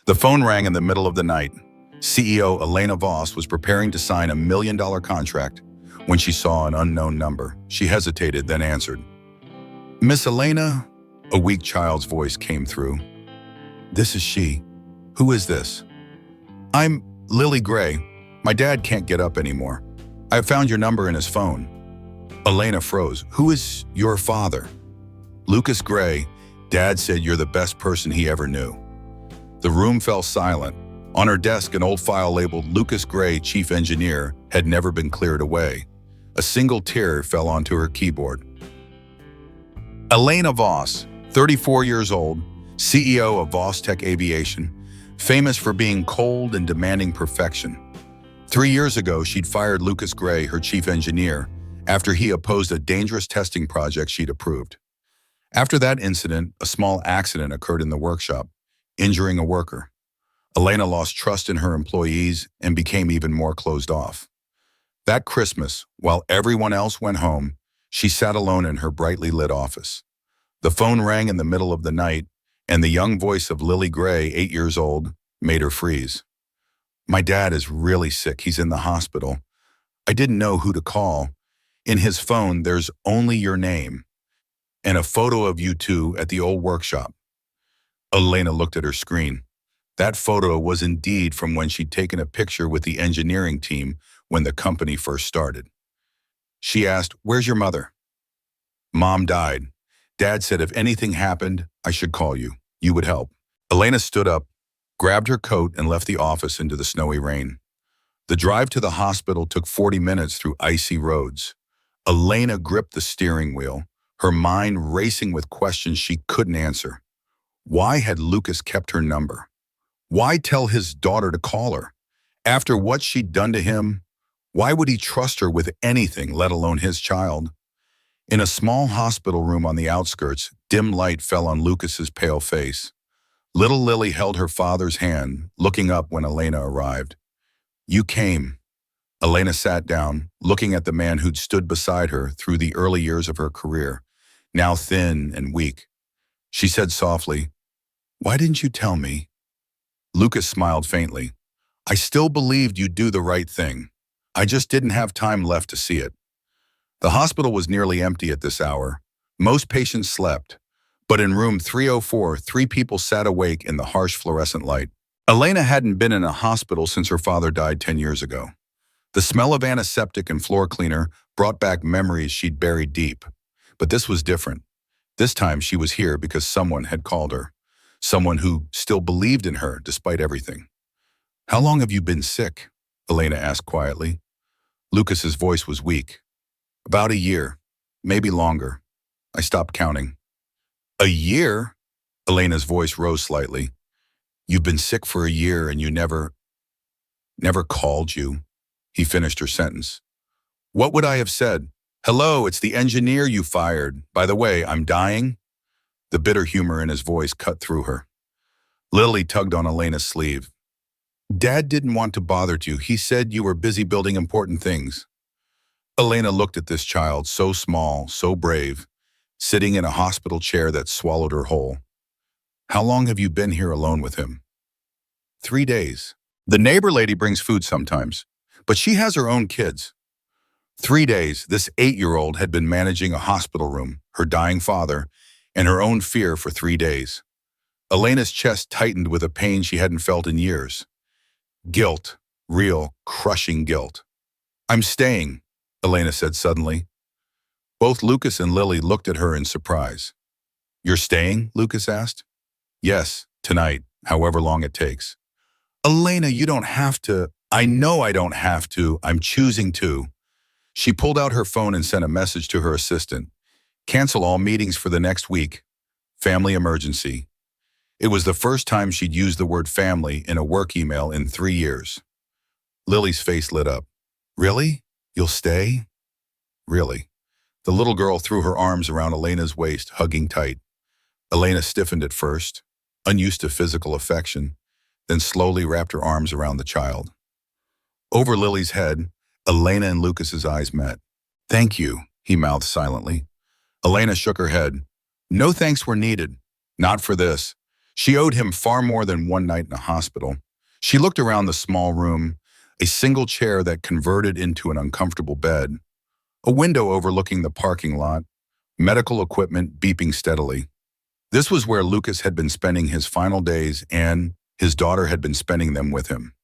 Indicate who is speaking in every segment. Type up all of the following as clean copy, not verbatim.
Speaker 1: The phone rang in the middle of the night. CEO Elena Voss was preparing to sign $1 million contract when she saw an unknown number. She hesitated, then answered. "Miss Elena?" A weak child's voice came through. "This is she. Who is this?" "I'm Lily Gray. My dad can't get up anymore. I found your number in his phone." Elena froze. "Who is your father?" "Lucas Gray. Dad said you're the best person he ever knew." The room fell silent. On her desk, an old file labeled Lucas Gray, Chief Engineer, had never been cleared away. A single tear fell onto her keyboard. Elena Voss, 34 years old, CEO of Voss Tech Aviation, famous for being cold and demanding perfection. 3 years ago, she'd fired Lucas Gray, her chief engineer, after he opposed a dangerous testing project she'd approved. After that incident, a small accident occurred in the workshop, injuring a worker. Elena lost trust in her employees and became even more closed off. That Christmas, while everyone else went home, she sat alone in her brightly lit office. The phone rang in the middle of the night, and the young voice of Lily Gray, 8 years old, made her freeze. "My dad is really sick. He's in the hospital. I didn't know who to call. In his phone, there's only your name and a photo of you two at the old workshop." Elena looked at her screen. That photo was indeed from when she'd taken a picture with the engineering team when the company first started. She asked, "Where's your mother?" "Mom died. Dad said if anything happened, I should call you. You would help." Elena stood up, grabbed her coat, and left the office into the snowy rain. The drive to the hospital took 40 minutes through icy roads. Elena gripped the steering wheel, her mind racing with questions she couldn't answer. Why had Lucas kept her number? Why tell his daughter to call her? After what she'd done to him, why would he trust her with anything, let alone his child? In a small hospital room on the outskirts, dim light fell on Lucas's pale face. Little Lily held her father's hand, looking up when Elena arrived. "You came." Elena sat down, looking at the man who'd stood beside her through the early years of her career, now thin and weak. She said softly, "Why didn't you tell me?" Lucas smiled faintly. "I still believed you'd do the right thing. I just didn't have time left to see it." The hospital was nearly empty at this hour. Most patients slept, but in room 304, 3 people sat awake in the harsh fluorescent light. Elena hadn't been in a hospital since her father died 10 years ago. The smell of antiseptic and floor cleaner brought back memories she'd buried deep. But this was different. This time she was here because someone had called her. Someone who still believed in her despite everything. "How long have you been sick?" Elena asked quietly. Lucas's voice was weak. "About a year, maybe longer. I stopped counting." "A year?" Elena's voice rose slightly. "You've been sick for a year and you never called you." He finished her sentence. "What would I have said? Hello, it's the engineer you fired. By the way, I'm dying?" The bitter humor in his voice cut through her. Lily tugged on Elena's sleeve. "Dad didn't want to bother you. He said you were busy building important things." Elena looked at this child, so small, so brave, sitting in a hospital chair that swallowed her whole. "How long have you been here alone with him?" 3 days. The neighbor lady brings food sometimes, but she has her own kids." 3 days, this 8-year-old had been managing a hospital room, her dying father, and her own fear for 3 days. Elena's chest tightened with a pain she hadn't felt in years. Guilt, real, crushing guilt. "I'm staying," Elena said suddenly. Both Lucas and Lily looked at her in surprise. "You're staying?" Lucas asked. "Yes, tonight, however long it takes." "Elena, you don't have to." "I know I don't have to. I'm choosing to." She pulled out her phone and sent a message to her assistant. "Cancel all meetings for the next week. Family emergency." It was the first time she'd used the word family in a work email in 3 years. Lily's face lit up. "Really? You'll stay?" "Really." The little girl threw her arms around Elena's waist, hugging tight. Elena stiffened at first, unused to physical affection, then slowly wrapped her arms around the child. Over Lily's head, Elena and Lucas's eyes met. "Thank you," he mouthed silently. Elena shook her head. "No thanks were needed. Not for this." She owed him far more than one night in a hospital. She looked around the small room, a single chair that converted into an uncomfortable bed, a window overlooking the parking lot, medical equipment beeping steadily. This was where Lucas had been spending his final days, and his daughter had been spending them with him.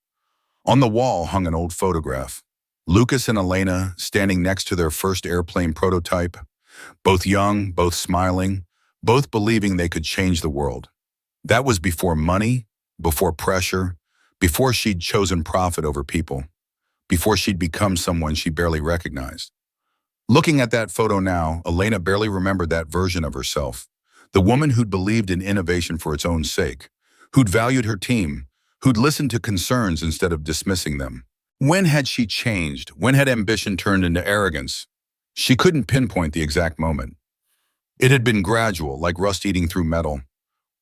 Speaker 1: On the wall hung an old photograph. Lucas and Elena standing next to their first airplane prototype, both young, both smiling, both believing they could change the world. That was before money, before pressure, before she'd chosen profit over people, before she'd become someone she barely recognized. Looking at that photo now, Elena barely remembered that version of herself. The woman who'd believed in innovation for its own sake, who'd valued her team, who'd listened to concerns instead of dismissing them. When had she changed? When had ambition turned into arrogance? She couldn't pinpoint the exact moment. It had been gradual, like rust eating through metal.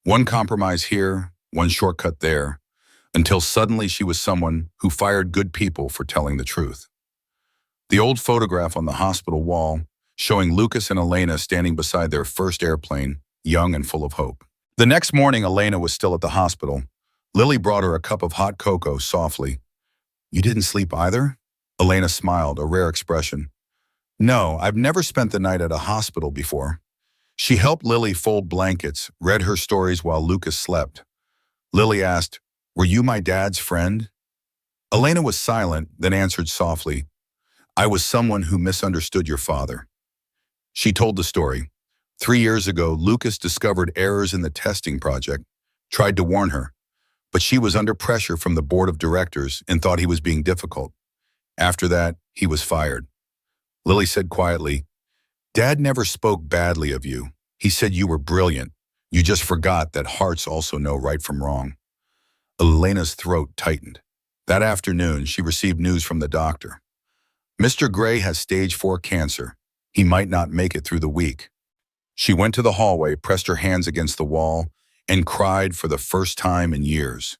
Speaker 1: One compromise here, one shortcut there, until suddenly she was someone who fired good people for telling the truth. The old photograph on the hospital wall, showing Lucas and Elena standing beside their first airplane, young and full of hope. The next morning, Elena was still at the hospital. Lily brought her a cup of hot cocoa softly. "You didn't sleep either?" Elena smiled, a rare expression. "No, I've never spent the night at a hospital before." She helped Lily fold blankets, read her stories while Lucas slept. Lily asked, "Were you my dad's friend?" Elena was silent, then answered softly, "I was someone who misunderstood your father." She told the story. 3 years ago, Lucas discovered errors in the testing project, tried to warn her, but she was under pressure from the board of directors and thought he was being difficult. After that, he was fired. Lily said quietly, "Dad never spoke badly of you. He said you were brilliant. You just forgot that hearts also know right from wrong." Elena's throat tightened. That afternoon, she received news from the doctor. "Mr. Gray has stage 4 cancer. He might not make it through the week." She went to the hallway, pressed her hands against the wall, and cried for the first time in years.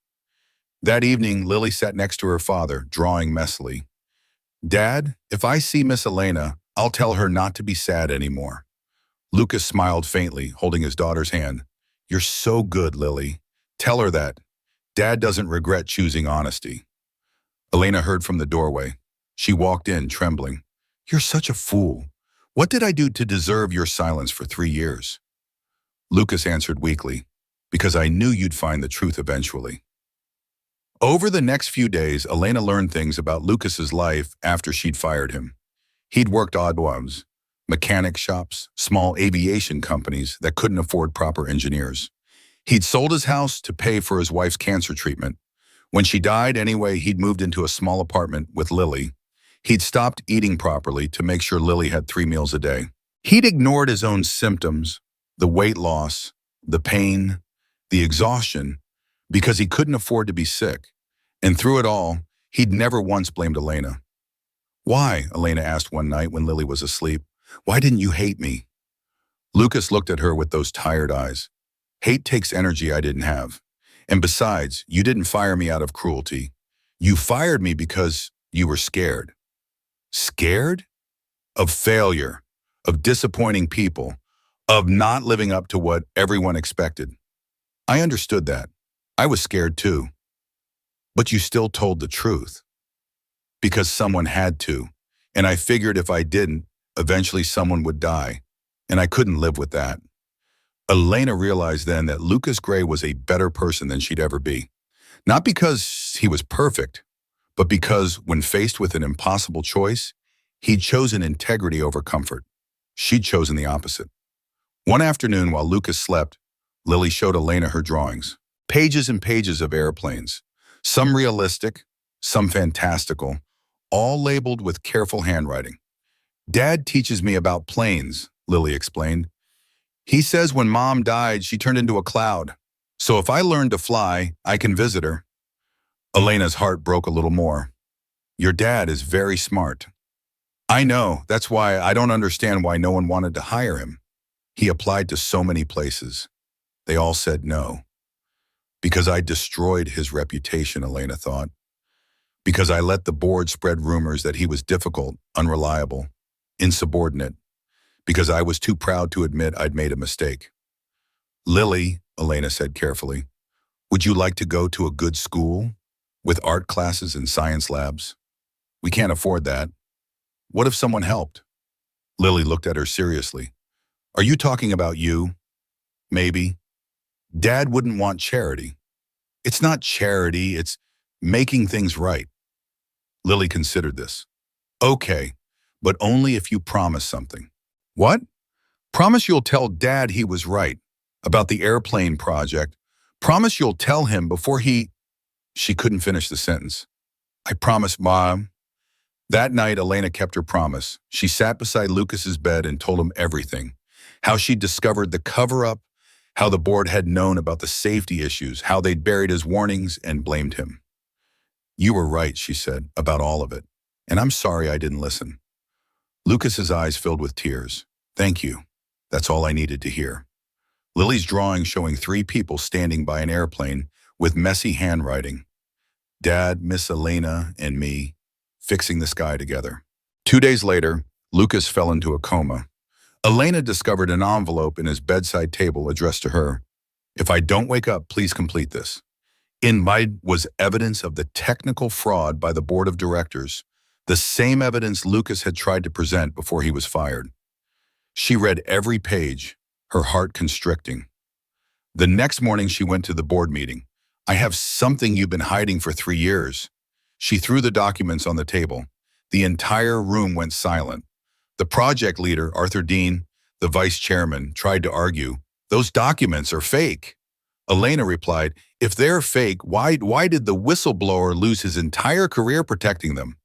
Speaker 1: That evening, Lily sat next to her father, drawing messily. "Dad, if I see Miss Elena, I'll tell her not to be sad anymore." Lucas smiled faintly, holding his daughter's hand. "You're so good, Lily. Tell her that. Dad doesn't regret choosing honesty." Elena heard from the doorway. She walked in, trembling. "You're such a fool. What did I do to deserve your silence for 3 years?" Lucas answered weakly, "Because I knew you'd find the truth eventually." Over the next few days, Elena learned things about Lucas's life after she'd fired him. He'd worked odd jobs, mechanic shops, small aviation companies that couldn't afford proper engineers. He'd sold his house to pay for his wife's cancer treatment. When she died anyway, he'd moved into a small apartment with Lily. He'd stopped eating properly to make sure Lily had 3 meals a day. He'd ignored his own symptoms, the weight loss, the pain, the exhaustion, because he couldn't afford to be sick. And through it all, he'd never once blamed Elena. "Why?" Elena asked one night when Lily was asleep. "Why didn't you hate me?" Lucas looked at her with those tired eyes. "Hate takes energy I didn't have. And besides, you didn't fire me out of cruelty. You fired me because you were scared." Scared? Of failure, of disappointing people, of not living up to what everyone expected. I understood that. I was scared too. But you still told the truth. Because someone had to. And I figured if I didn't, eventually someone would die. And I couldn't live with that. Elena realized then that Lucas Gray was a better person than she'd ever be. Not because he was perfect, but because when faced with an impossible choice, he'd chosen integrity over comfort. She'd chosen the opposite. One afternoon while Lucas slept, Lily showed Elena her drawings. Pages and pages of airplanes. Some realistic, some fantastical, all labeled with careful handwriting. "Dad teaches me about planes," Lily explained. "He says when Mom died, she turned into a cloud. So if I learn to fly, I can visit her." Elena's heart broke a little more. "Your dad is very smart." "I know. That's why I don't understand why no one wanted to hire him. He applied to so many places. They all said no. Because I destroyed his reputation," Elena thought. "Because I let the board spread rumors that he was difficult, unreliable, insubordinate. Because I was too proud to admit I'd made a mistake." Lily, Elena said carefully. Would you like to go to a good school with art classes and science labs? We can't afford that. What if someone helped? Lily looked at her seriously. Are you talking about you? Maybe. Dad wouldn't want charity. It's not charity, it's making things right. Lily considered this. Okay, but only if you promise something. What? Promise you'll tell Dad he was right about the airplane project. Promise you'll tell him before he... She couldn't finish the sentence. I promise, Mom. That night, Elena kept her promise. She sat beside Lucas's bed and told him everything. How she'd discovered the cover-up, how the board had known about the safety issues, how they'd buried his warnings and blamed him. You were right, she said, about all of it. And I'm sorry I didn't listen. Lucas's eyes filled with tears. Thank you. That's all I needed to hear. Lily's drawing showing 3 people standing by an airplane with messy handwriting. Dad, Miss Elena, and me, fixing the sky together. 2 days later, Lucas fell into a coma. Elena discovered an envelope in his bedside table addressed to her. If I don't wake up, please complete this. Inside was evidence of the technical fraud by the board of directors, the same evidence Lucas had tried to present before he was fired. She read every page, her heart constricting. The next morning she went to the board meeting. I have something you've been hiding for 3 years. She threw the documents on the table. The entire room went silent. The project leader, Arthur Dean, the vice chairman, tried to argue, those documents are fake. Elena replied, if they're fake, why did the whistleblower lose his entire career protecting them?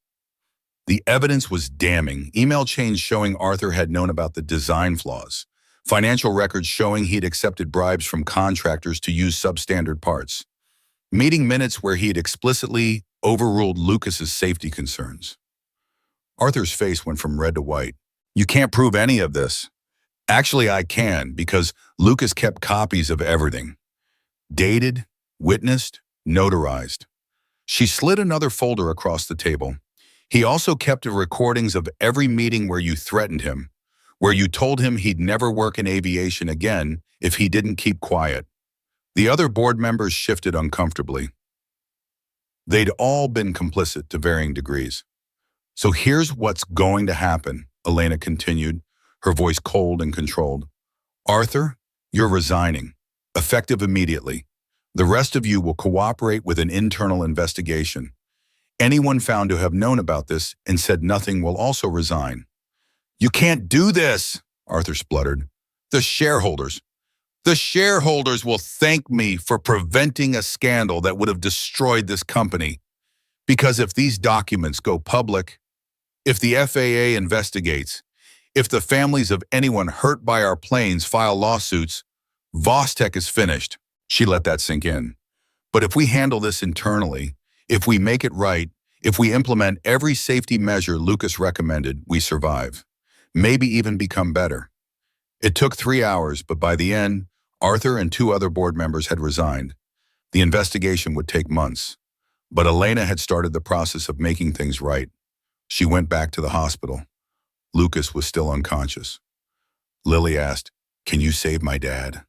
Speaker 1: The evidence was damning. Email chains showing Arthur had known about the design flaws. Financial records showing he'd accepted bribes from contractors to use substandard parts. Meeting minutes where he'd explicitly overruled Lucas's safety concerns. Arthur's face went from red to white. You can't prove any of this. Actually, I can, because Lucas kept copies of everything. Dated, witnessed, notarized. She slid another folder across the table. He also kept the recordings of every meeting where you threatened him, where you told him he'd never work in aviation again if he didn't keep quiet. The other board members shifted uncomfortably. They'd all been complicit to varying degrees. So here's what's going to happen, Elena continued, her voice cold and controlled. Arthur, you're resigning, effective immediately. The rest of you will cooperate with an internal investigation. Anyone found to have known about this and said nothing will also resign. You can't do this, Arthur spluttered. The shareholders will thank me for preventing a scandal that would have destroyed this company. Because if these documents go public, if the FAA investigates, if the families of anyone hurt by our planes file lawsuits, Vostech is finished. She let that sink in. But if we handle this internally, if we make it right, if we implement every safety measure Lucas recommended, we survive. Maybe even become better. It took 3 hours, but by the end, Arthur and 2 other board members had resigned. The investigation would take months. But Elena had started the process of making things right. She went back to the hospital. Lucas was still unconscious. Lily asked, "Can you save my dad?"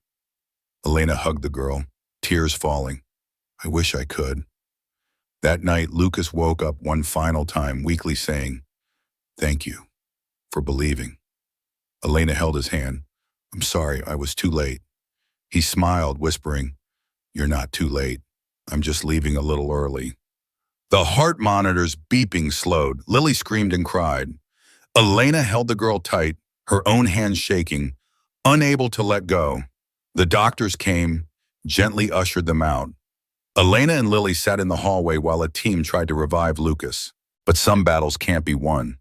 Speaker 1: Elena hugged the girl, tears falling. "I wish I could." That night, Lucas woke up one final time, weakly saying, "Thank you for believing." Elena held his hand. "I'm sorry, I was too late." He smiled, whispering, "You're not too late. I'm just leaving a little early." The heart monitor's beeping slowed. Lily screamed and cried. Elena held the girl tight, her own hands shaking, unable to let go. The doctors came, gently ushered them out. Elena and Lily sat in the hallway while a team tried to revive Lucas. But some battles can't be won.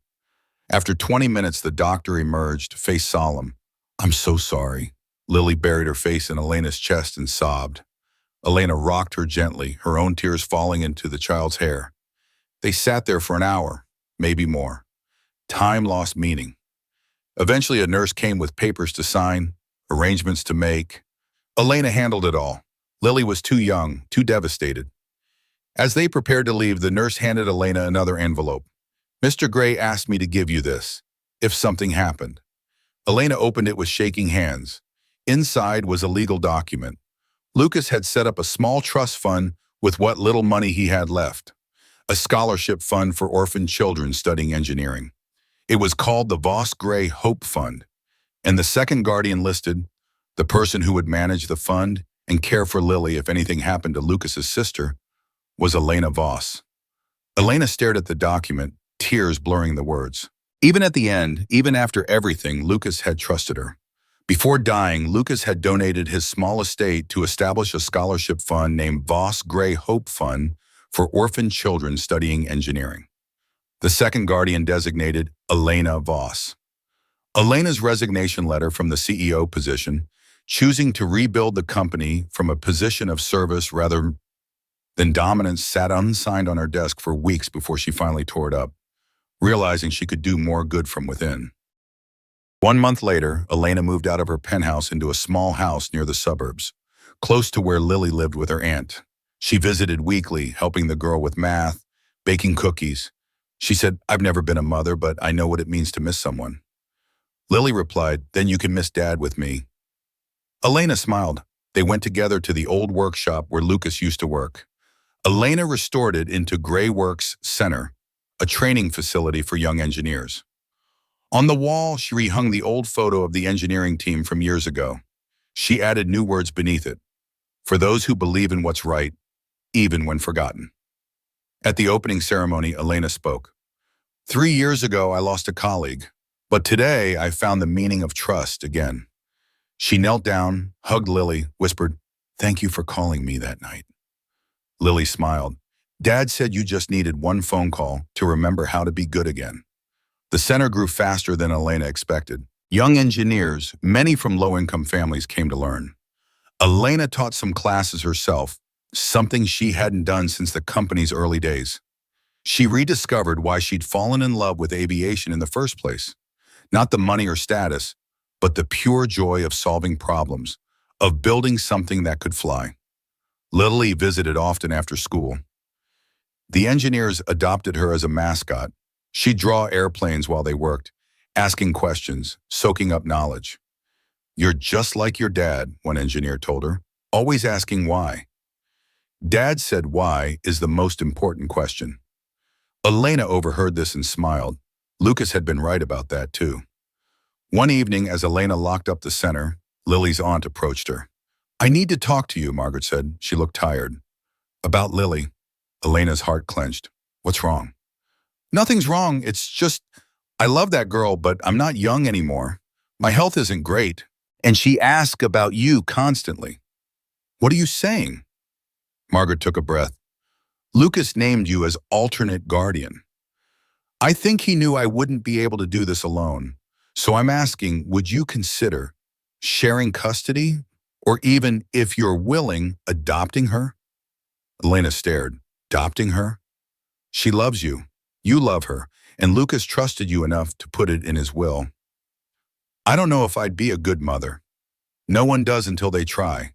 Speaker 1: After 20 minutes, the doctor emerged, face solemn. "I'm so sorry." Lily buried her face in Elena's chest and sobbed. Elena rocked her gently, her own tears falling into the child's hair. They sat there for an hour, maybe more. Time lost meaning. Eventually, a nurse came with papers to sign, arrangements to make. Elena handled it all. Lily was too young, too devastated. As they prepared to leave, the nurse handed Elena another envelope. "Mr. Gray asked me to give you this, if something happened." Elena opened it with shaking hands. Inside was a legal document, Lucas had set up a small trust fund with what little money he had left, a scholarship fund for orphan children studying engineering. It was called the Voss Gray Hope Fund, and the second guardian listed, the person who would manage the fund and care for Lily if anything happened to Lucas's sister, was Elena Voss. Elena stared at the document, tears blurring the words. Even at the end, even after everything, Lucas had trusted her. Before dying, Lucas had donated his small estate to establish a scholarship fund named Voss Gray Hope Fund for orphan children studying engineering. The second guardian designated Elena Voss. Elena's resignation letter from the CEO position, choosing to rebuild the company from a position of service rather than dominance, sat unsigned on her desk for weeks before she finally tore it up, realizing she could do more good from within. 1 month later, Elena moved out of her penthouse into a small house near the suburbs, close to where Lily lived with her aunt. She visited weekly, helping the girl with math, baking cookies. She said, "I've never been a mother, but I know what it means to miss someone." Lily replied, "Then you can miss Dad with me." Elena smiled. They went together to the old workshop where Lucas used to work. Elena restored it into Gray Works Center, a training facility for young engineers. On the wall, she rehung the old photo of the engineering team from years ago. She added new words beneath it, for those who believe in what's right, even when forgotten. At the opening ceremony, Elena spoke. 3 years ago, I lost a colleague, but today I found the meaning of trust again. She knelt down, hugged Lily, whispered, "Thank you for calling me that night." Lily smiled. "Dad said you just needed one phone call to remember how to be good again." The center grew faster than Elena expected. Young engineers, many from low-income families, came to learn. Elena taught some classes herself, something she hadn't done since the company's early days. She rediscovered why she'd fallen in love with aviation in the first place. Not the money or status, but the pure joy of solving problems, of building something that could fly. Lily visited often after school. The engineers adopted her as a mascot. She'd draw airplanes while they worked, asking questions, soaking up knowledge. "You're just like your dad," one engineer told her, "always asking why." Dad said why is the most important question. Elena overheard this and smiled. Lucas had been right about that too. One evening, as Elena locked up the center, Lily's aunt approached her. "I need to talk to you," Margaret said. She looked tired. "About Lily." Elena's heart clenched. "What's wrong?" "Nothing's wrong. It's just, I love that girl, but I'm not young anymore. My health isn't great. And she asks about you constantly." "What are you saying?" Margaret took a breath. "Lucas named you as alternate guardian. I think he knew I wouldn't be able to do this alone. So I'm asking, would you consider sharing custody? Or even, if you're willing, adopting her?" Elena stared. "Adopting her? She loves you. You love her. And Lucas trusted you enough to put it in his will." "I don't know if I'd be a good mother. No one does until they try.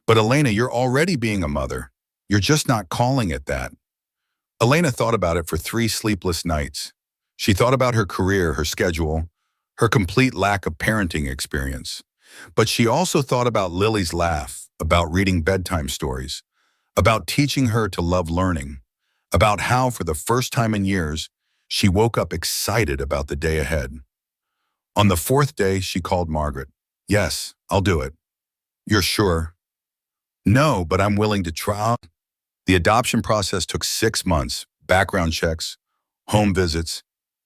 Speaker 1: But Elena, you're already being a mother. You're just not calling it that." Elena thought about it for 3 sleepless nights. She thought about her career, her schedule, her complete lack of parenting experience. But she also thought about Lily's laugh, about reading bedtime stories, about teaching her to love learning, about how, for the first time in years, she woke up excited about the day ahead. On the 4th day, she called Margaret. "Yes, I'll do it." "You're sure?" "No, but I'm willing to try." The adoption process took 6 months, background checks, home visits,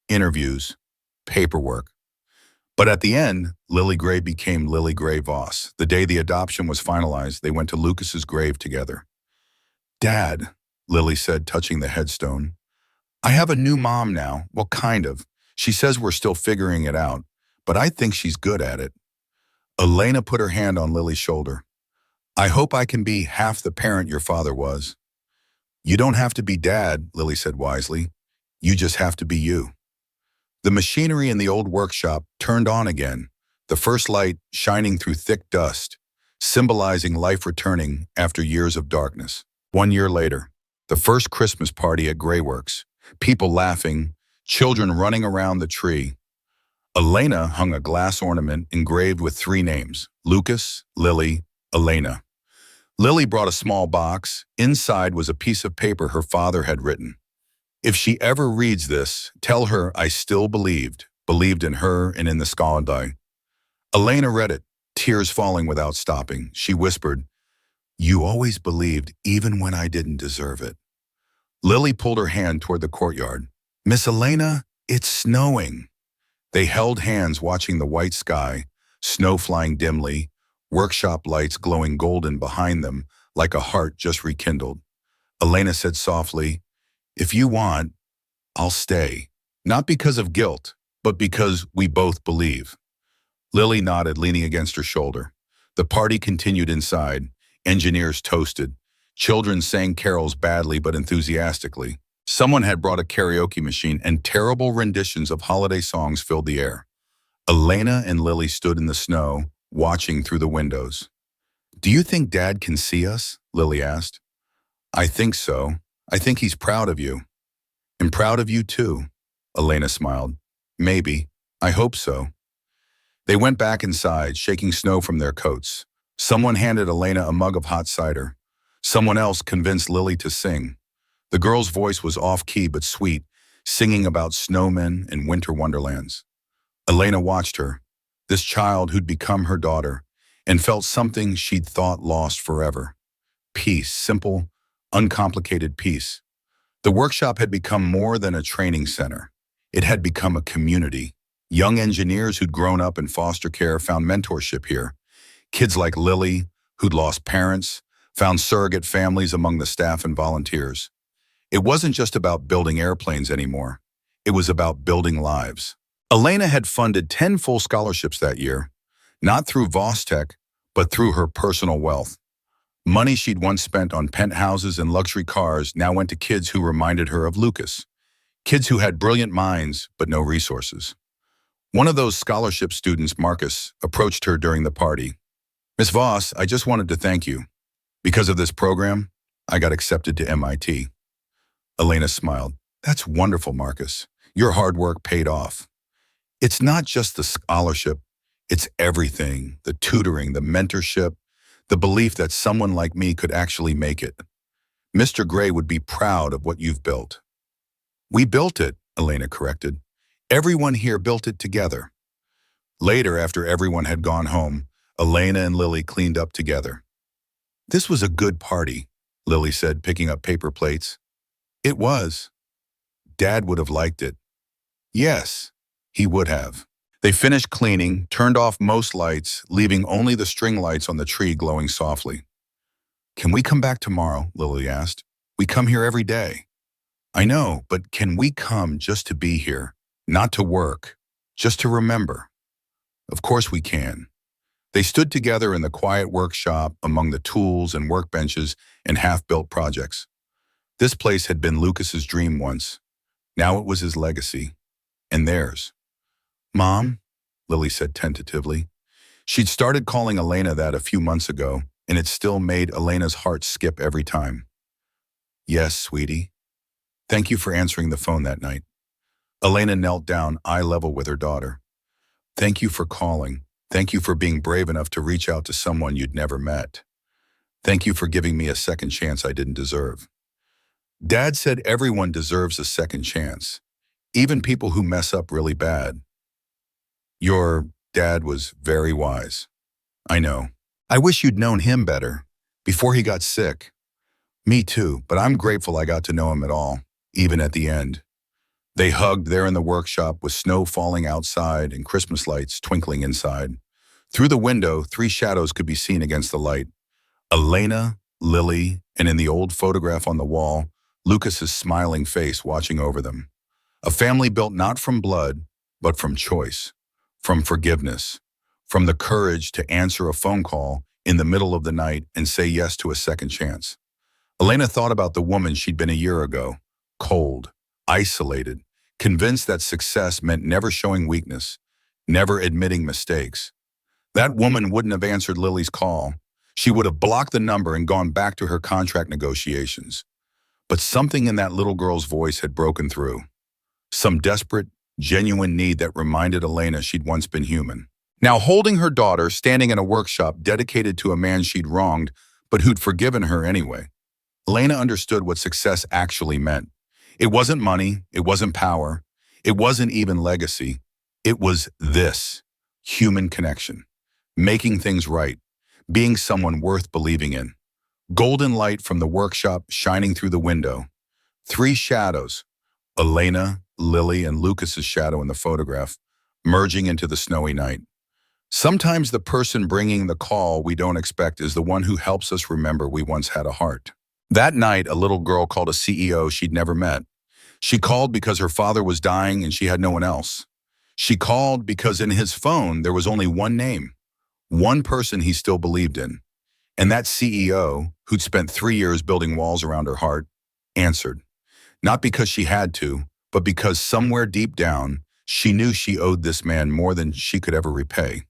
Speaker 1: interviews, paperwork. But at the end, Lily Gray became Lily Gray Voss. The day the adoption was finalized, they went to Lucas's grave together. "Dad," Lily said, touching the headstone, "I have a new mom now. Well, kind of. She says we're still figuring it out, but I think she's good at it." Elena put her hand on Lily's shoulder. "I hope I can be half the parent your father was." "You don't have to be Dad," Lily said wisely. "You just have to be you." The machinery in the old workshop turned on again, the first light shining through thick dust, symbolizing life returning after years of darkness. 1 year later, the first Christmas party at Grayworks, people laughing, children running around the tree. Elena hung a glass ornament engraved with 3 names, Lucas, Lily, Elena. Lily brought a small box. Inside was a piece of paper her father had written. If she ever reads this, tell her I still believed in her and in the scholar. Elena read it, tears falling without stopping. She whispered, "You always believed even when I didn't deserve it." Lily pulled her hand toward the courtyard. "Miss Elena, it's snowing." They held hands watching the white sky, snow flying dimly, workshop lights glowing golden behind them like a heart just rekindled. Elena said softly, "If you want, I'll stay. Not because of guilt, but because we both believe." Lily nodded, leaning against her shoulder. The party continued inside. Engineers toasted. Children sang carols badly but enthusiastically. Someone had brought a karaoke machine, and terrible renditions of holiday songs filled the air. Elena and Lily stood in the snow, watching through the windows. "Do you think Dad can see us?" Lily asked. "I think so. I think he's proud of you." "And proud of you too," Elena smiled. "Maybe. I hope so." They went back inside, shaking snow from their coats. Someone handed Elena a mug of hot cider. Someone else convinced Lily to sing. The girl's voice was off-key but sweet, singing about snowmen and winter wonderlands. Elena watched her, this child who'd become her daughter, and felt something she'd thought lost forever. Peace, simple, uncomplicated peace. The workshop had become more than a training center. It had become a community. Young engineers who'd grown up in foster care found mentorship here. Kids like Lily, who'd lost parents, found surrogate families among the staff and volunteers. It wasn't just about building airplanes anymore. It was about building lives. Elena had funded 10 full scholarships that year, not through Voss Tech, but through her personal wealth. Money she'd once spent on penthouses and luxury cars now went to kids who reminded her of Lucas. Kids who had brilliant minds, but no resources. One of those scholarship students, Marcus, approached her during the party. "Miss Voss, I just wanted to thank you. Because of this program, I got accepted to MIT." Elena smiled. "That's wonderful, Marcus. Your hard work paid off." "It's not just the scholarship. It's everything, the tutoring, the mentorship, the belief that someone like me could actually make it. Mr. Gray would be proud of what you've built." "We built it," Elena corrected. "Everyone here built it together." Later, after everyone had gone home, Elena and Lily cleaned up together. "This was a good party," Lily said, picking up paper plates. "It was. Dad would have liked it." "Yes, he would have." They finished cleaning, turned off most lights, leaving only the string lights on the tree glowing softly. "Can we come back tomorrow?" Lily asked. "We come here every day." "I know, but can we come just to be here? Not to work, just to remember." "Of course we can." They stood together in the quiet workshop among the tools and workbenches and half-built projects. This place had been Lucas's dream once. Now it was his legacy. And theirs. "Mom," Lily said tentatively. She'd started calling Elena that a few months ago, and it still made Elena's heart skip every time. "Yes, sweetie. Thank you for answering the phone that night." Elena knelt down, eye level with her daughter. "Thank you for calling. Thank you for being brave enough to reach out to someone you'd never met. Thank you for giving me a second chance I didn't deserve." Dad said everyone deserves a second chance, even people who mess up really bad. Your dad was very wise. I know. I wish you'd known him better, before he got sick. Me too, but I'm grateful I got to know him at all, even at the end. They hugged there in the workshop with snow falling outside and Christmas lights twinkling inside. Through the window, 3 shadows could be seen against the light. Elena, Lily, and in the old photograph on the wall, Lucas's smiling face watching over them. A family built not from blood, but from choice, from forgiveness, from the courage to answer a phone call in the middle of the night and say yes to a second chance. Elena thought about the woman she'd been a year ago, cold, isolated, convinced that success meant never showing weakness, never admitting mistakes. That woman wouldn't have answered Lily's call. She would have blocked the number and gone back to her contract negotiations. But something in that little girl's voice had broken through. Some desperate, genuine need that reminded Elena she'd once been human. Now holding her daughter, standing in a workshop dedicated to a man she'd wronged, but who'd forgiven her anyway. Elena understood what success actually meant. It wasn't money, it wasn't power, it wasn't even legacy. It was this: human connection, making things right, being someone worth believing in. Golden light from the workshop shining through the window. Three shadows, Elena, Lily, and Lucas's shadow in the photograph, merging into the snowy night. Sometimes the person bringing the call we don't expect is the one who helps us remember we once had a heart. That night, a little girl called a CEO she'd never met. She called because her father was dying and she had no one else. She called because in his phone there was only one name, one person he still believed in. And that CEO, who'd spent 3 years building walls around her heart, answered. Not because she had to, but because somewhere deep down, she knew she owed this man more than she could ever repay.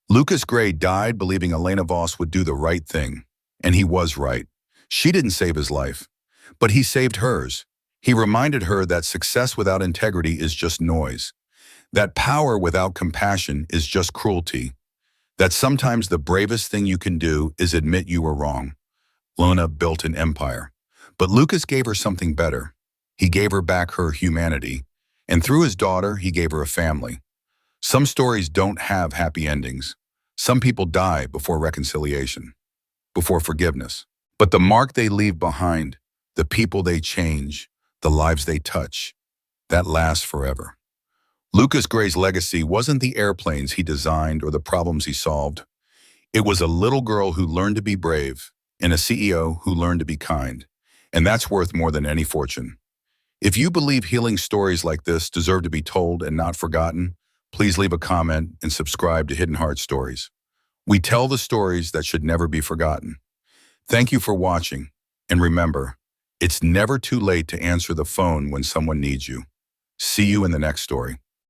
Speaker 1: Lucas Gray died believing Elena Voss would do the right thing. And he was right. She didn't save his life, but he saved hers. He reminded her that success without integrity is just noise, that power without compassion is just cruelty, that sometimes the bravest thing you can do is admit you were wrong. Luna built an empire, but Lucas gave her something better. He gave her back her humanity, and through his daughter, he gave her a family. Some stories don't have happy endings. Some people die before reconciliation, before forgiveness. But the mark they leave behind, the people they change, the lives they touch, that lasts forever. Lucas Gray's legacy wasn't the airplanes he designed or the problems he solved. It was a little girl who learned to be brave and a CEO who learned to be kind. And that's worth more than any fortune. If you believe healing stories like this deserve to be told and not forgotten, please leave a comment and subscribe to Hidden Heart Stories. We tell the stories that should never be forgotten. Thank you for watching, and remember, it's never too late to answer the phone when someone needs you. See you in the next story.